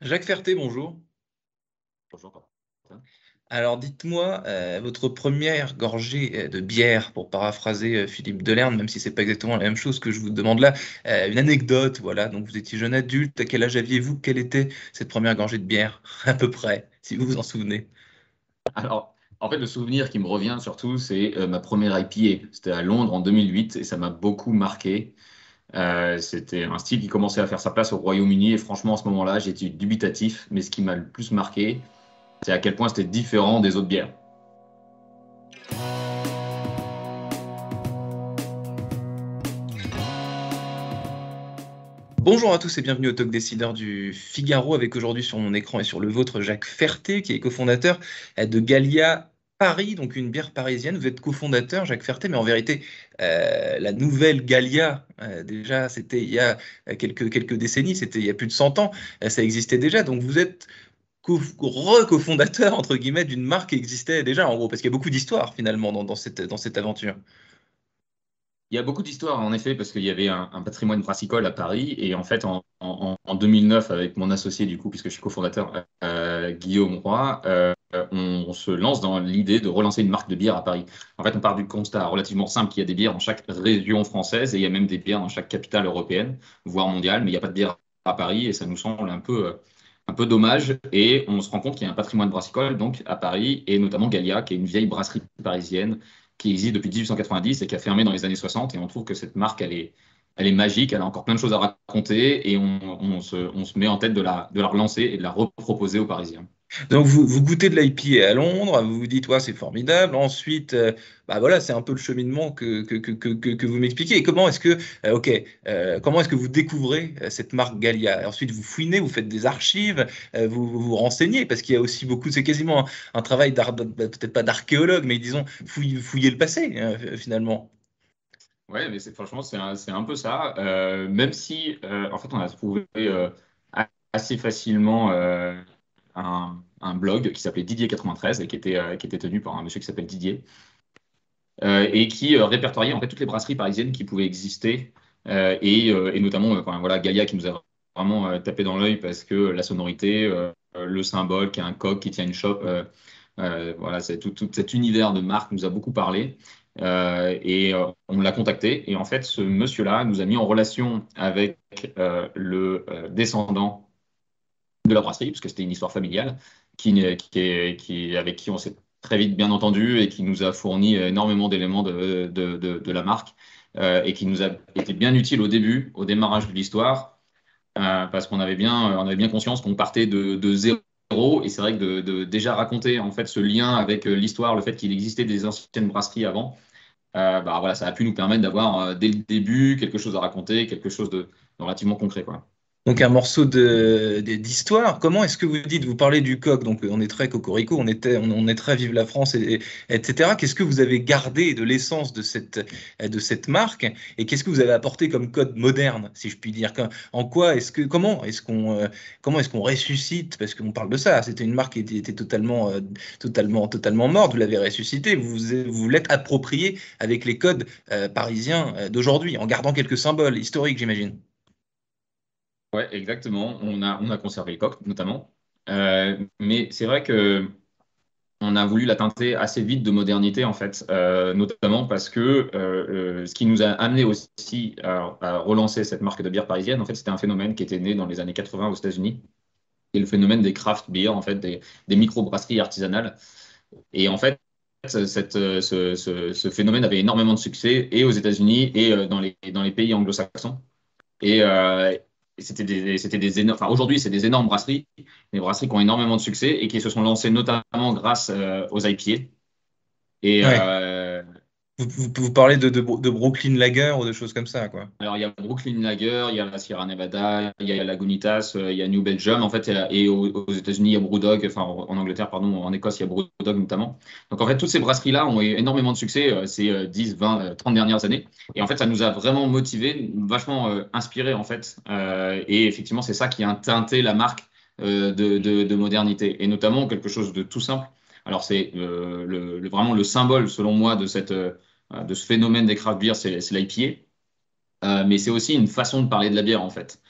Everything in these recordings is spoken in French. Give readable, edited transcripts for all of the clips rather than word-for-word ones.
Jacques Ferté, bonjour. Bonjour, Quentin. Alors dites-moi, votre première gorgée de bière, pour paraphraser Philippe Delerme, même si c'est pas exactement la même chose que je vous demande là, une anecdote, voilà. Donc vous étiez jeune adulte, à quel âge aviez-vous? Quelle était cette première gorgée de bière, à peu près, si vous vous en souvenez? Alors, en fait, le souvenir qui me revient surtout, c'est ma première IPA. C'était à Londres en 2008 et ça m'a beaucoup marqué. C'était un style qui commençait à faire sa place au Royaume-Uni et franchement, à ce moment-là, j'étais dubitatif. Mais ce qui m'a le plus marqué, c'est à quel point c'était différent des autres bières. Bonjour à tous et bienvenue au Talk Décideur du Figaro, avec aujourd'hui sur mon écran et sur le vôtre Jacques Ferté, qui est cofondateur de Gallia Paris, donc une bière parisienne. Vous êtes cofondateur, Jacques Ferté, mais en vérité, la nouvelle Gallia, déjà, c'était il y a quelques décennies, c'était il y a plus de 100 ans, ça existait déjà. Donc vous êtes cofondateur, entre guillemets, d'une marque qui existait déjà, en gros, parce qu'il y a beaucoup d'histoires finalement dans cette aventure. Il y a beaucoup d'histoires, en effet, parce qu'il y avait un patrimoine brassicole à Paris. Et en fait, en 2009, avec mon associé, du coup, puisque je suis cofondateur, Guillaume Roy, on se lance dans l'idée de relancer une marque de bière à Paris. En fait, on part du constat relativement simple qu'il y a des bières dans chaque région française et il y a même des bières dans chaque capitale européenne, voire mondiale, mais il n'y a pas de bière à Paris et ça nous semble un peu dommage. Et on se rend compte qu'il y a un patrimoine brassicole donc à Paris et notamment Gallia, qui est une vieille brasserie parisienne qui existe depuis 1890 et qui a fermé dans les années 60. Et on trouve que cette marque, elle est magique, elle a encore plein de choses à raconter et on se met en tête de la relancer et de la reproposer aux Parisiens. Donc vous goûtez de l'IPA à Londres, vous vous dites, ouais, c'est formidable. Ensuite, bah voilà, c'est un peu le cheminement que vous m'expliquez. Et comment est-ce que, ok, comment est-ce que vous découvrez cette marque Gallia? Et ensuite, vous fouinez, vous faites des archives, vous vous renseignez, parce qu'il y a aussi beaucoup, c'est quasiment un travail peut-être pas d'archéologue, mais disons, fouiller le passé, finalement. Ouais, mais franchement, c'est un peu ça. Même si, en fait, on a trouvé assez facilement un blog qui s'appelait Didier 93 et qui était tenu par un monsieur qui s'appelle Didier et qui répertoriait en fait toutes les brasseries parisiennes qui pouvaient exister et notamment enfin, voilà, Gallia qui nous a vraiment tapé dans l'œil parce que la sonorité, le symbole qui a un coq qui tient une chope, voilà, c'est tout cet univers de marque nous a beaucoup parlé. On l'a contacté et en fait ce monsieur-là nous a mis en relation avec le descendant de la brasserie, parce que c'était une histoire familiale, avec qui on s'est très vite bien entendu et qui nous a fourni énormément d'éléments de la marque et qui nous a été bien utile au début, au démarrage de l'histoire, parce on avait bien conscience qu'on partait de zéro. Et c'est vrai que de déjà raconter en fait ce lien avec l'histoire, le fait qu'il existait des anciennes brasseries avant, bah voilà, ça a pu nous permettre d'avoir dès le début quelque chose à raconter, quelque chose de relativement concret, quoi. Donc un morceau d'histoire. Comment est-ce que vous dites, vous parlez du coq, donc on est très cocorico, on est très vive la France, etc. Qu'est-ce que vous avez gardé de l'essence de cette marque et qu'est-ce que vous avez apporté comme code moderne, si je puis dire? En quoi est-ce que, comment est-ce qu'on ressuscite, parce qu'on parle de ça, c'était une marque qui était totalement morte, vous l'avez ressuscitée, vous l'êtes approprié avec les codes parisiens d'aujourd'hui, en gardant quelques symboles historiques, j'imagine. Ouais, exactement. On a conservé le coq, notamment. Mais c'est vrai que on a voulu la teinter assez vite de modernité, en fait, notamment parce que ce qui nous a amené aussi à relancer cette marque de bière parisienne, en fait, c'était un phénomène qui était né dans les années 80 aux États-Unis, et le phénomène des craft beer, en fait, des micro-brasseries artisanales. Et en fait, ce phénomène avait énormément de succès, et aux États-Unis, et dans les pays anglo-saxons. Et c'était des énormes. Enfin, aujourd'hui, c'est des énormes brasseries, des brasseries qui ont énormément de succès et qui se sont lancées notamment grâce aux IPA. Et Ouais. Vous parlez de Brooklyn Lager ou de choses comme ça, quoi. alors, il y a Brooklyn Lager, il y a la Sierra Nevada, il y a Lagunitas, il y a New Belgium, en fait, et aux États-Unis, il y a Brewdog, enfin, en Angleterre, pardon, en Écosse, il y a Brewdog notamment. Donc, en fait, toutes ces brasseries-là ont eu énormément de succès ces 10, 20, 30 dernières années. Et en fait, ça nous a vraiment motivés, vachement inspirés, en fait. Et effectivement, c'est ça qui a teinté la marque de modernité. Et notamment quelque chose de tout simple. Alors, c'est vraiment le symbole, selon moi, de ce phénomène des craft beers, c'est l'IPA. Mais c'est aussi une façon de parler de la bière, en fait.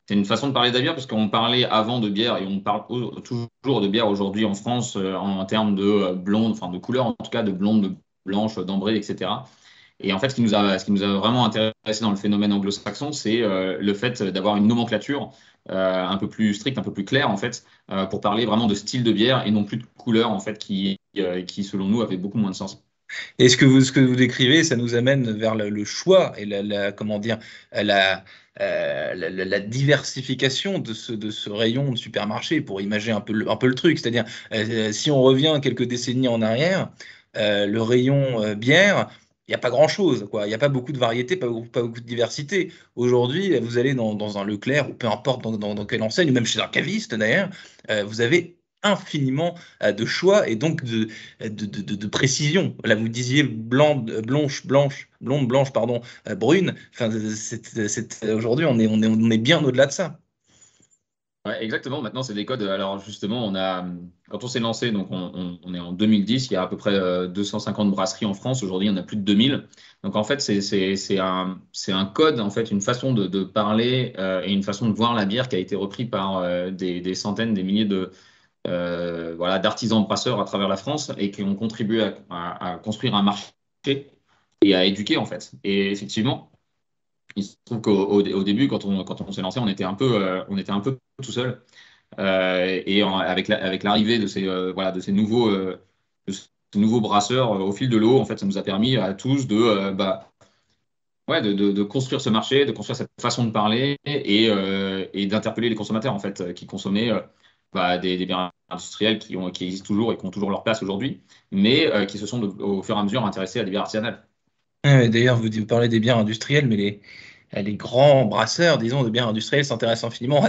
C'est une façon de parler de la bière, parce qu'on parlait avant de bière et on parle toujours de bière aujourd'hui en France en termes de blonde, enfin de couleur en tout cas, de blonde, de blanche, d'ambrée, etc. Et en fait, ce qui nous a vraiment intéressé dans le phénomène anglo-saxon, c'est le fait d'avoir une nomenclature un peu plus stricte, un peu plus claire, en fait, pour parler vraiment de style de bière et non plus de couleur, en fait, qui selon nous, avait beaucoup moins de sens. Et ce que vous décrivez, ça nous amène vers le choix et comment dire, la, la diversification de ce rayon de supermarché pour imaginer un peu le truc. C'est-à-dire, si on revient quelques décennies en arrière, le rayon bière, il n'y a pas grand-chose, quoi. Il n'y a pas beaucoup de variété, pas beaucoup de diversité. Aujourd'hui, vous allez dans un Leclerc, ou peu importe dans quelle enseigne, ou même chez un caviste d'ailleurs, vous avez infiniment de choix et donc de précision. Là, vous disiez blonde, blanche, pardon, brune. Enfin, aujourd'hui, on est bien au-delà de ça. Ouais, exactement. Maintenant, c'est des codes. Alors, justement, quand on s'est lancé, donc on est en 2010, il y a à peu près 250 brasseries en France. Aujourd'hui, il y en a plus de 2000. Donc, en fait, c'est un code, en fait, une façon de parler et une façon de voir la bière qui a été repris par des centaines, des milliers voilà, d'artisans brasseurs à travers la France et qui ont contribué à construire un marché et à éduquer, en fait. Et effectivement, il se trouve qu'au début, quand on s'est lancé, on était un peu tout seul. Avec l'arrivée voilà, de ces nouveaux brasseurs au fil de l'eau, en fait, ça nous a permis à tous de construire ce marché, de construire cette façon de parler et d'interpeller les consommateurs, en fait, qui consommaient des biens industriels qui existent toujours et qui ont toujours leur place aujourd'hui, mais qui se sont au fur et à mesure intéressés à des bières artisanales. D'ailleurs, vous parlez des biens industriels, mais les grands brasseurs, disons, de biens industriels s'intéressent infiniment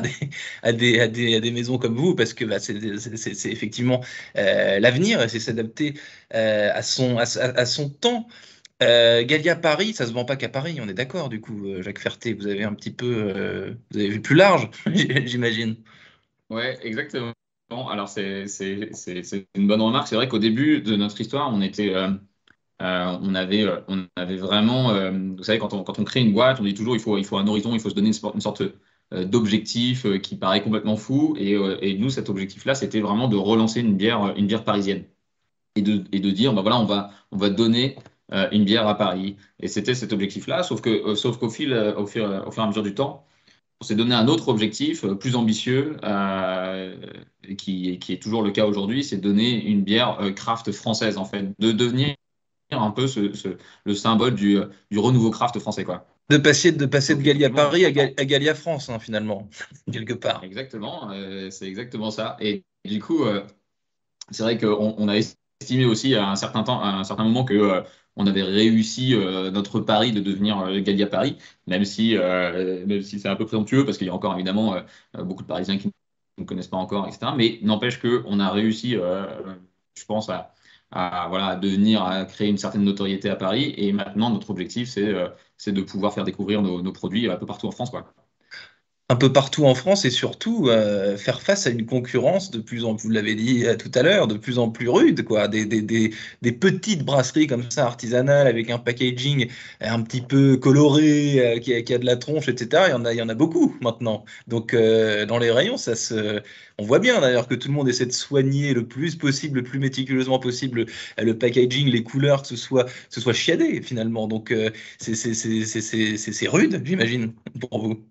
à des maisons comme vous, parce que bah, c'est effectivement l'avenir, et c'est s'adapter à son temps. Gallia Paris, ça se vend pas qu'à Paris, on est d'accord, du coup, Jacques Ferté, vous avez un petit peu, vous avez vu plus large, j'imagine. Ouais, exactement. Alors, c'est une bonne remarque. C'est vrai qu'au début de notre histoire, on avait vraiment, vous savez, quand on crée une boîte, on dit toujours il faut un horizon, il faut se donner une sorte d'objectif qui paraît complètement fou. Et nous, cet objectif-là, c'était vraiment de relancer une bière parisienne et de dire, bah voilà, on va donner une bière à Paris. Et c'était cet objectif-là, sauf qu'au fur et à mesure du temps, on s'est donné un autre objectif plus ambitieux, qui est toujours le cas aujourd'hui, c'est de donner une bière craft française, en fait, de devenir un peu le symbole du renouveau craft français, quoi. De passer de Donc Gallia effectivement, Paris à Gallia France, hein, finalement, quelque part. exactement, c'est exactement ça. Et du coup, c'est vrai qu'on a estimé aussi à un certain temps, à un certain moment que on avait réussi notre pari de devenir Gallia Paris, même si c'est un peu présomptueux parce qu'il y a encore évidemment beaucoup de Parisiens qui ne connaissent pas encore, etc. Mais n'empêche qu'on a réussi, je pense, voilà, à créer une certaine notoriété à Paris. Et maintenant, notre objectif, c'est de pouvoir faire découvrir nos produits un peu partout en France, quoi. Un peu partout en France et surtout faire face à une concurrence de plus en plus, vous l'avez dit tout à l'heure, de plus en plus rude, quoi. Des petites brasseries comme ça, artisanales, avec un packaging un petit peu coloré, qui a de la tronche, etc. Il y en a beaucoup maintenant. Donc dans les rayons, on voit bien d'ailleurs que tout le monde essaie de soigner le plus possible, le plus méticuleusement possible, le packaging, les couleurs, que ce soit chiadé finalement. Donc c'est rude, j'imagine, pour vous.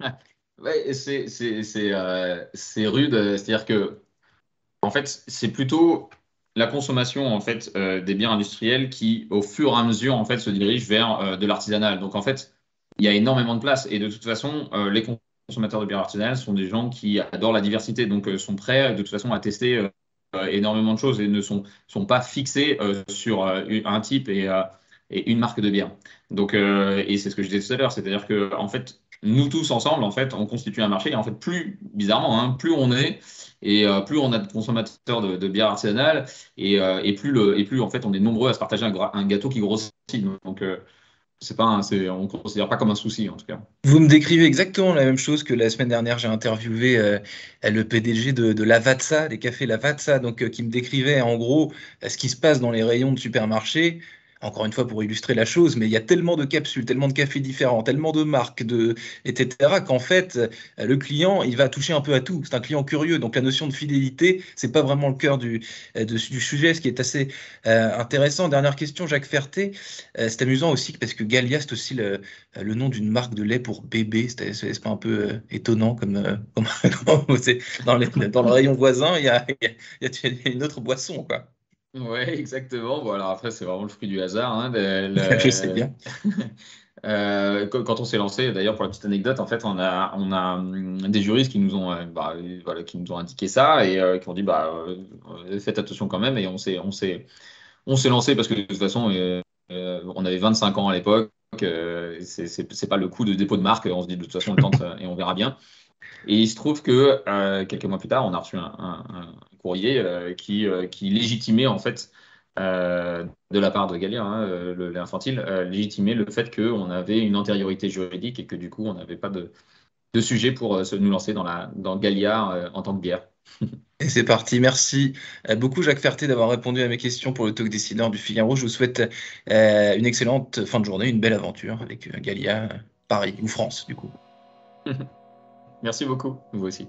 Ouais, et c'est rude, c'est-à-dire que en fait, c'est plutôt la consommation en fait des biens industriels qui, au fur et à mesure, en fait, se dirige vers de l'artisanal. Donc en fait, il y a énormément de place et de toute façon, les consommateurs de biens artisanales sont des gens qui adorent la diversité, donc sont prêts de toute façon à tester énormément de choses et ne sont pas fixés sur un type et une marque de bière. Donc et c'est ce que je disais tout à l'heure, c'est-à-dire que en fait, nous tous ensemble, en fait, on constitue un marché et en fait, plus bizarrement, hein, plus on est et plus on a de consommateurs de bière artisanale et plus en fait on est nombreux à se partager un gâteau qui grossit. Donc on ne considère pas comme un souci en tout cas. Vous me décrivez exactement la même chose que la semaine dernière. J'ai interviewé le PDG de Lavazza, des cafés Lavazza, donc qui me décrivait en gros ce qui se passe dans les rayons de supermarché. encore une fois pour illustrer la chose, mais il y a tellement de capsules, tellement de cafés différents, tellement de marques, etc., qu'en fait, le client, il va toucher un peu à tout. C'est un client curieux, donc la notion de fidélité, c'est pas vraiment le cœur du sujet, ce qui est assez intéressant. Dernière question, Jacques Ferté. C'est amusant aussi parce que Gallia, c'est aussi le nom d'une marque de lait pour bébé. C'est pas un peu étonnant c'est dans le rayon voisin, il y a une autre boisson, quoi. Ouais, exactement. Bon, alors après, c'est vraiment le fruit du hasard, hein, Je sais bien. Quand on s'est lancé, d'ailleurs, pour la petite anecdote, en fait, on a des juristes qui nous ont, voilà, qui nous ont indiqué ça et qui ont dit, faites attention quand même. Et on s'est lancé parce que de toute façon, on avait 25 ans à l'époque. C'est pas le coup de dépôt de marque. On se dit, de toute façon, on le tente et on verra bien. Et il se trouve que quelques mois plus tard, on a reçu un courrier qui légitimait en fait de la part de Gallia, hein, le lait infantile, légitimait le fait qu'on avait une antériorité juridique et que du coup, on n'avait pas de sujet pour nous lancer dans Gallia en tant que bière. Et c'est parti. Merci beaucoup, Jacques Ferté, d'avoir répondu à mes questions pour le talk décideur du Figaro. Je vous souhaite une excellente fin de journée, une belle aventure avec Gallia, Paris ou France, du coup. Merci beaucoup, vous aussi.